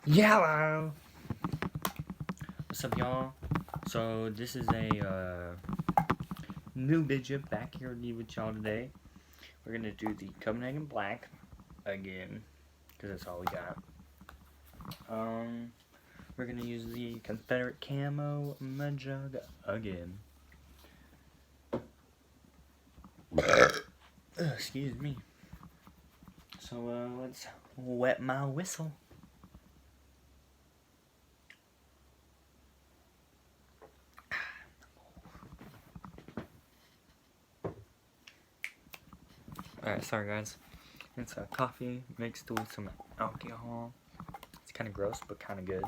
Yellow! What's up, y'all? So, this is a new video back here with y'all today. We're gonna do the Copenhagen Black again, because that's all we got. We're gonna use the Confederate Camo Mud Jug again. Excuse me. So, let's wet my whistle. Alright, sorry guys. It's coffee mixed with some alcohol. It's kind of gross, but kind of good.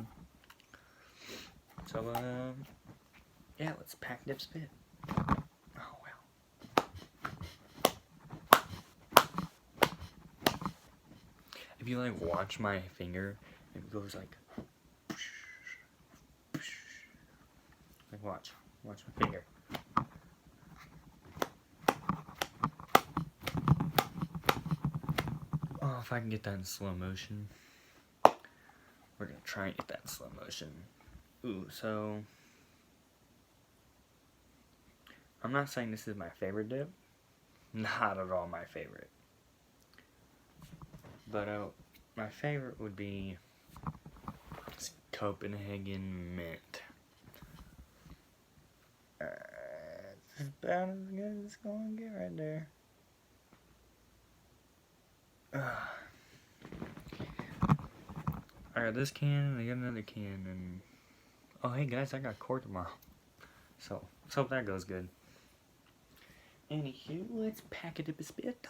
So, yeah, let's pack dip spit. Oh, well. If you, like, watch my finger, it goes like... Like, watch my finger. Oh, if I can get that in slow motion. We're gonna try and get that in slow motion. Ooh, so... I'm not saying this is my favorite dip. Not at all my favorite. But, my favorite would be... Copenhagen Mint. It's about as good as it's gonna get right there. I got this can, and I got another can, and... Oh, hey guys, I got court tomorrow. So, let's hope that goes good. Anywho, let's pack it up a spit.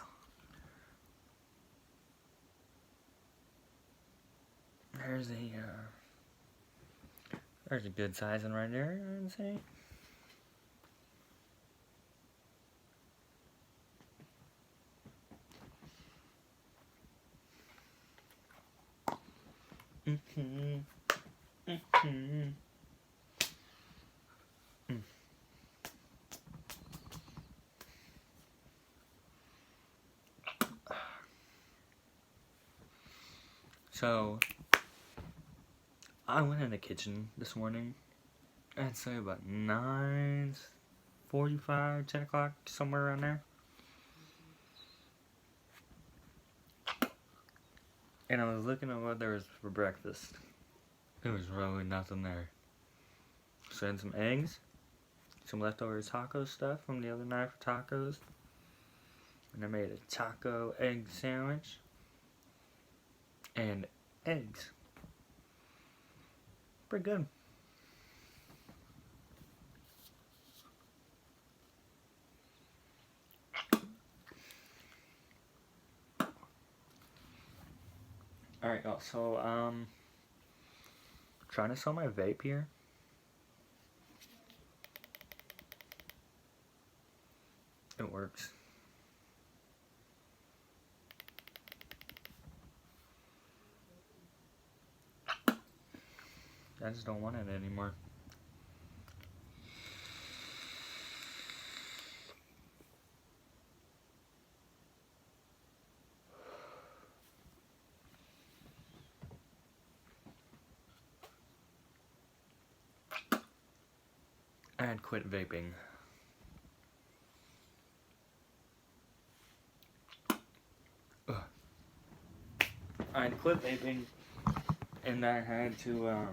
There's a good sizing right there, I would say. So, I went in the kitchen this morning. I'd say about 9:45, 10 o'clock, somewhere around there. And I was looking at what there was for breakfast. There was really nothing there. So I had some eggs, some leftover taco stuff from the other night for tacos. And I made a taco egg sandwich. And eggs. Pretty good. Alright, so, trying to sell my vape here. It works. I just don't want it anymore. I had quit vaping. I had quit vaping, and I had to,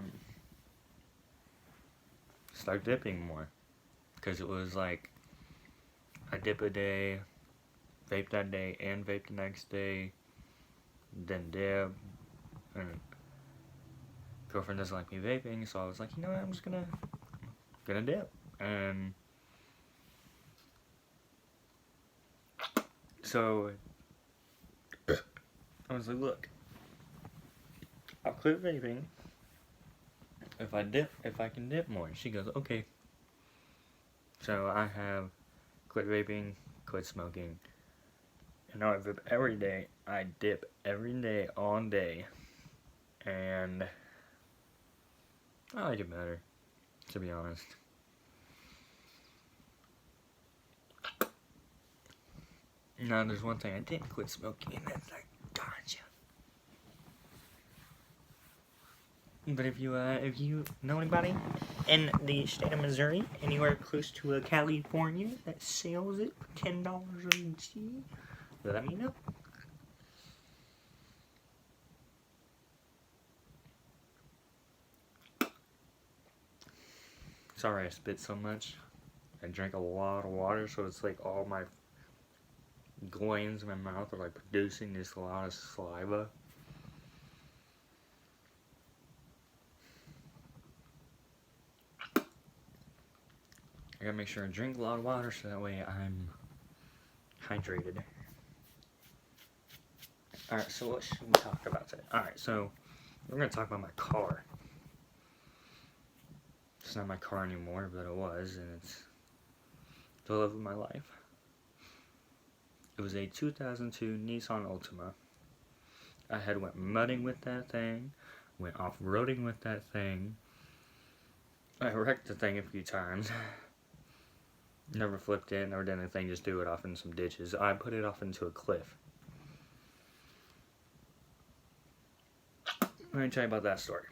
start dipping more. Because it was like, I dip a day, vape that day, and vape the next day, then dip, and girlfriend doesn't like me vaping, so I was like, you know what, I'm just gonna dip, and so, I was like, look, I'll quit vaping if I can dip more. She goes, okay. So I have quit vaping, quit smoking, and now I vape every day. I dip every day, all day, and I like it better, to be honest. Now, there's one thing I didn't quit smoking, and that's like ganja. But if you know anybody in the state of Missouri, anywhere close to California that sells it for $10 each, let me know. Sorry I spit so much. I drank a lot of water, so it's like all my glands in my mouth are like producing this a lot of saliva. I gotta make sure I drink a lot of water so that way I'm hydrated. Alright, so what should we talk about today? Alright, so we're gonna talk about my car. It's not my car anymore, but it was, and it's the love of my life. It was a 2002 Nissan Altima. I had went mudding with that thing, went off-roading with that thing. I wrecked the thing a few times. Never flipped it, never did anything, just threw it off in some ditches. I put it off into a cliff. Let me tell you about that story.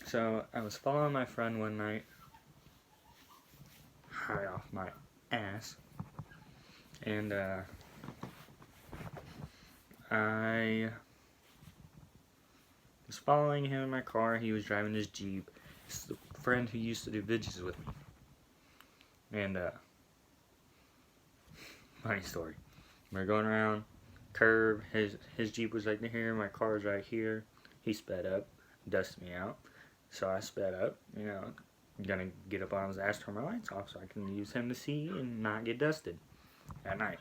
So, I was following my friend one night, high off my ass, and I was following him in my car. He was driving his Jeep. It's the friend who used to do videos with me. And funny story. We were going around, curve. His Jeep was right here. My car was right here. He sped up, dusted me out. So I sped up. You know, gonna get up on his ass, turn my lights off, so I can use him to see and not get dusted at night.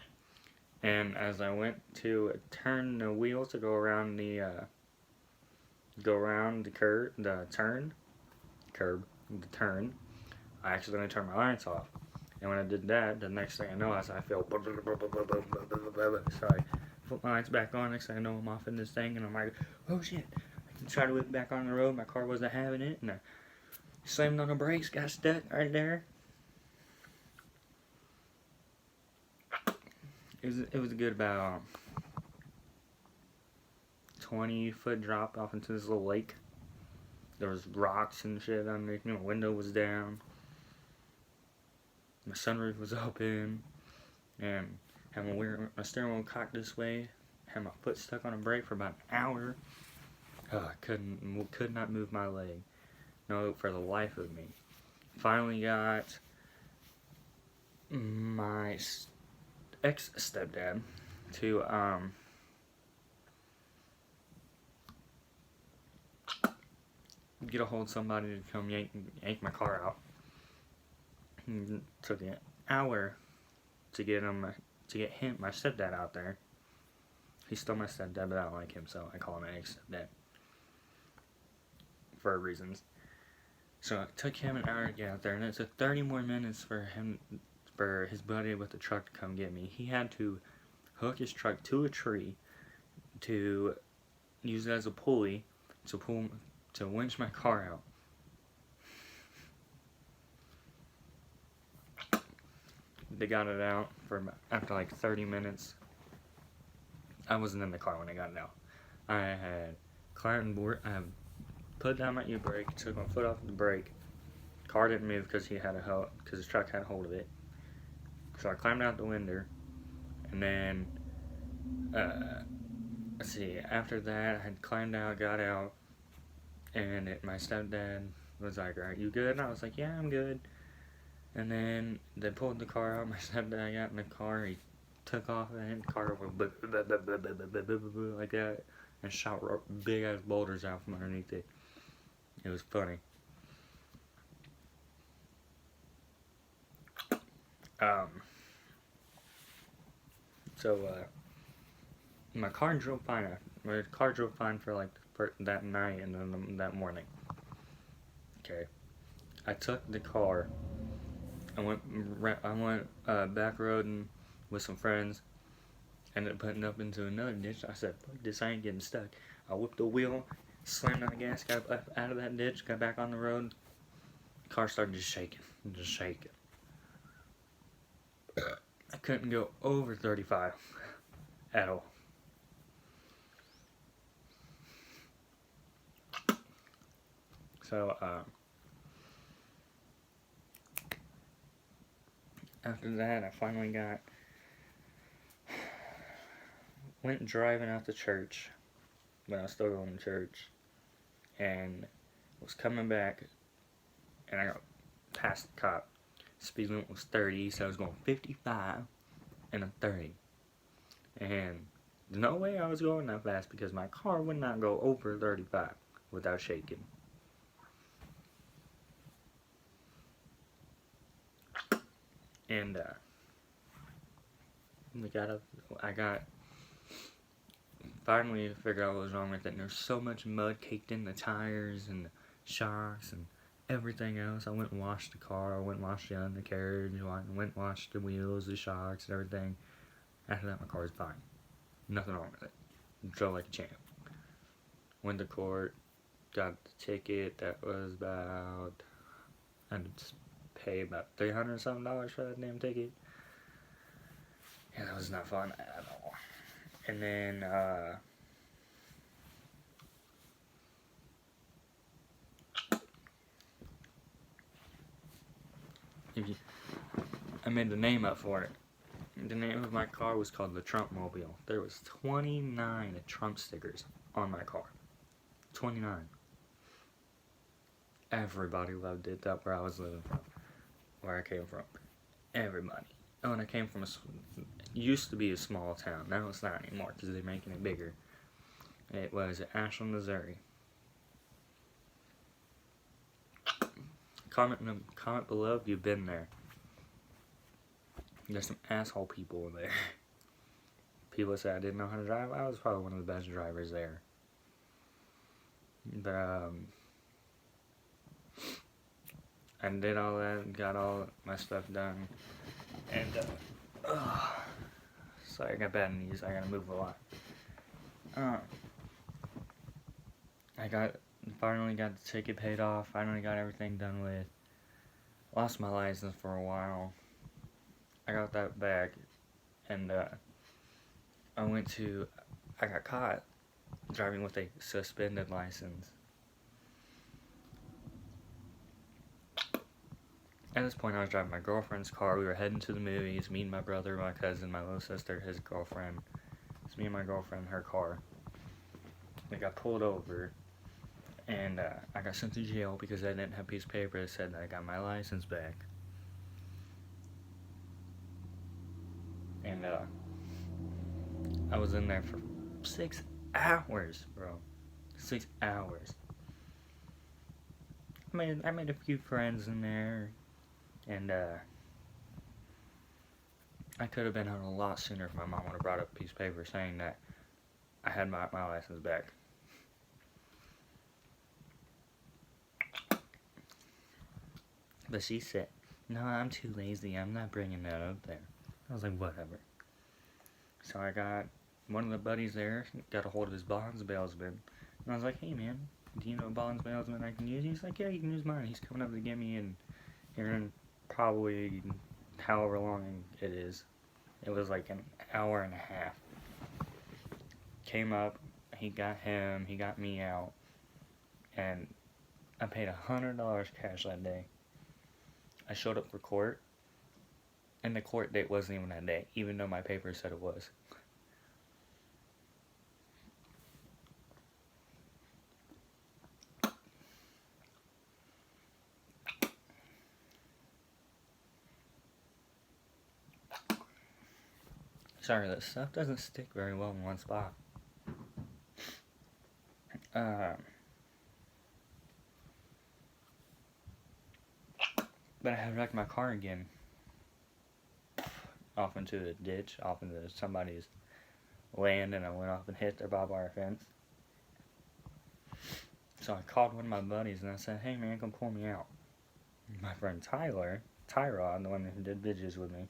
And as I went to turn the wheel to go around the turn, I accidentally turned my lights off. And when I did that, the next thing I know, I feel so I put my lights back on. Next thing I know, I'm off in this thing, and I'm like, oh shit! I tried to whip back on the road. My car wasn't having it, and I slammed on the brakes, got stuck right there. It was a good about 20-foot drop off into this little lake. There was rocks and shit underneath me. My window was down. My sunroof was open. And had my steering wheel cocked this way. Had my foot stuck on a brake for about an hour. I could not move my leg. No, for the life of me. Finally got my ex-stepdad to get a hold of somebody to come yank my car out. It took an hour to get my stepdad out there. He's still my stepdad, but I don't like him, so I call him an ex-stepdad for reasons. So it took him an hour to get out there, and it took 30 more minutes for his buddy with the truck to come get me. He had to hook his truck to a tree to use it as a pulley to winch my car out. They got it out after like 30 minutes. I wasn't in the car when they got it out. I had put down my e-brake, took my foot off the brake. Car didn't move because his truck had a hold of it. So I climbed out the window, and then let's see. After that, I had climbed out, got out, and my stepdad was like, "Are you good?" And I was like, "Yeah, I'm good." And then they pulled the car out. My stepdad got in the car. He took off, and the car went like that, and shot big ass boulders out from underneath it. It was funny. My car drove fine. My car drove fine for that night and then that morning. Okay, I took the car. I went back roading with some friends. Ended up putting up into another ditch. I said, "Fuck this! I ain't getting stuck." I whipped the wheel, slammed on the gas, got up out of that ditch, got back on the road. The car started just shaking. I couldn't go over 35 at all. So, after that, I finally went driving out to church when I was still going to church, and was coming back, and I got past the cop. Speed limit was 30, so I was going 55 and a 30. And there's no way I was going that fast because my car would not go over 35 without shaking. And I got finally figured out what was wrong with it. And there's so much mud caked in the tires and the shocks and everything else. I went and washed the car. I went and washed the undercarriage. I went and washed the wheels, the shocks, and everything. After that, my car was fine. Nothing wrong with it. Drove like a champ. Went to court. Got the ticket. That was about, I had to pay about $300 something for that damn ticket. Yeah, that was not fun at all. And then, I made the name up for it. The name of my car was called the Trumpmobile. There was 29 Trump stickers on my car. 29. Everybody loved it. That's where I was living from. Where I came from. Everybody. Oh, and I came from used to be a small town. Now it's not anymore because they're making it bigger. It was Ashland, Missouri. Comment below if you've been there. There's some asshole people there. People said I didn't know how to drive. I was probably one of the best drivers there. But I did all that, got all my stuff done, and sorry, I got bad knees. I gotta move a lot. I finally got the ticket paid off. Finally got everything done with. Lost my license for a while. I got that back, and I got caught driving with a suspended license. At this point, I was driving my girlfriend's car. We were heading to the movies. Me and my brother, my cousin, my little sister, his girlfriend. It's me and my girlfriend, her car. We got pulled over, and I got sent to jail because I didn't have a piece of paper that said that I got my license back. And I was in there for 6 hours, bro. 6 hours. I made a few friends in there, and I could have been out a lot sooner if my mom would have brought up a piece of paper saying that I had my license back. But she said, "No, I'm too lazy. I'm not bringing that up there." I was like, whatever. So I got one of the buddies there, got a hold of his bonds bailsman. And I was like, "Hey, man, do you know a bonds bailsman I can use?" He's like, "Yeah, you can use mine." He's coming up to get me here in probably however long it is. It was like an hour and a half. Came up, he got me out. And I paid $100 cash that day. I showed up for court. And the court date wasn't even that day, even though my paper said it was. Sorry, that stuff doesn't stick very well in one spot. But I had wrecked my car again. Off into the ditch, off into somebody's land, and I went off and hit their barbed wire fence. So I called one of my buddies and I said, "Hey man, come pull me out." My friend Tyrod, the one who did videos with me,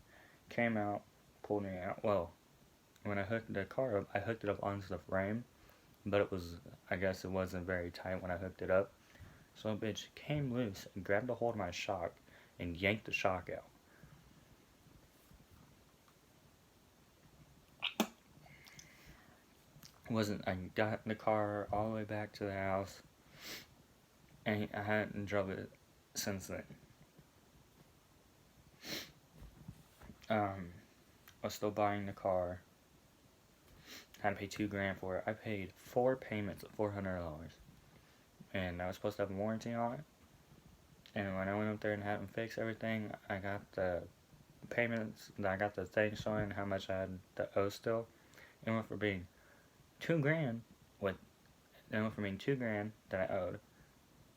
came out, pulled me out. Well, when I hooked the car up, I hooked it up onto the frame, but I guess it wasn't very tight when I hooked it up. So a bitch came loose and grabbed a hold of my shock and yanked the shock out. I got in the car all the way back to the house, and I hadn't drove it since then. I was still buying the car. I had to pay $2,000 for it. I paid 4 payments of $400, and I was supposed to have a warranty on it. And when I went up there and had them fix everything, I got the payments. I got the thing showing how much I had to owe still. It went from being $2,000 that I owed,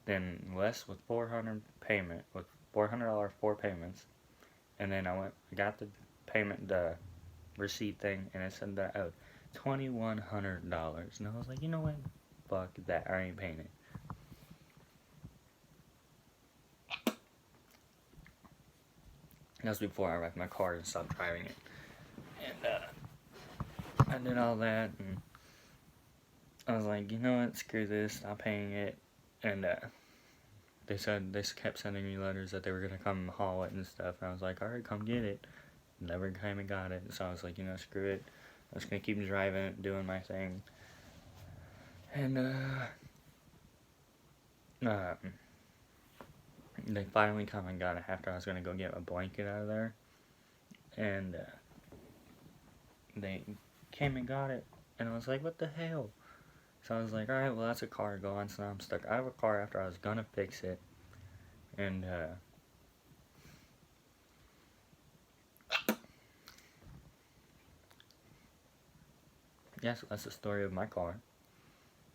then less with $400 4 payments, and then I got the payment, the receipt thing, and it said that I owed $2,100, and I was like, you know what, fuck that, I ain't paying it. That was before I wrecked my car and stopped driving it, and I did all that, and I was like, you know what, screw this, stop paying it, and they kept sending me letters that they were gonna come haul it and stuff, and I was like, alright, come get it. Never came and got it, so I was like, you know, screw it, I was gonna keep driving it, doing my thing, and they finally come and got it after I was gonna go get a blanket out of there, and they came and got it, and I was like, what the hell? So I was like, alright, well, that's a car gone, so now I'm stuck out of a car after I was gonna fix it, and yeah, so that's the story of my car.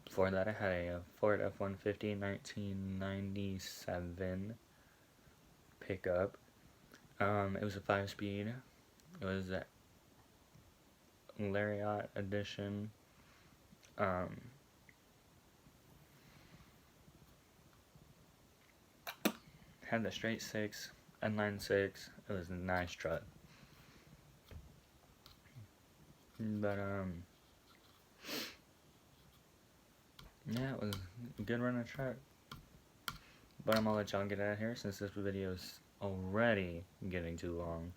Before that, I had a Ford F-150 1997 pickup. It was a 5-speed. It was a Lariat edition. Had the straight 6, inline 6. It was a nice truck. But yeah, it was a good running truck. But I'm gonna let y'all get out of here since this video is already getting too long.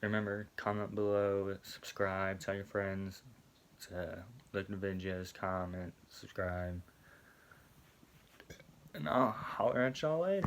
Remember, comment below, subscribe, tell your friends to look at the videos, comment, subscribe, and I'll holler at y'all later.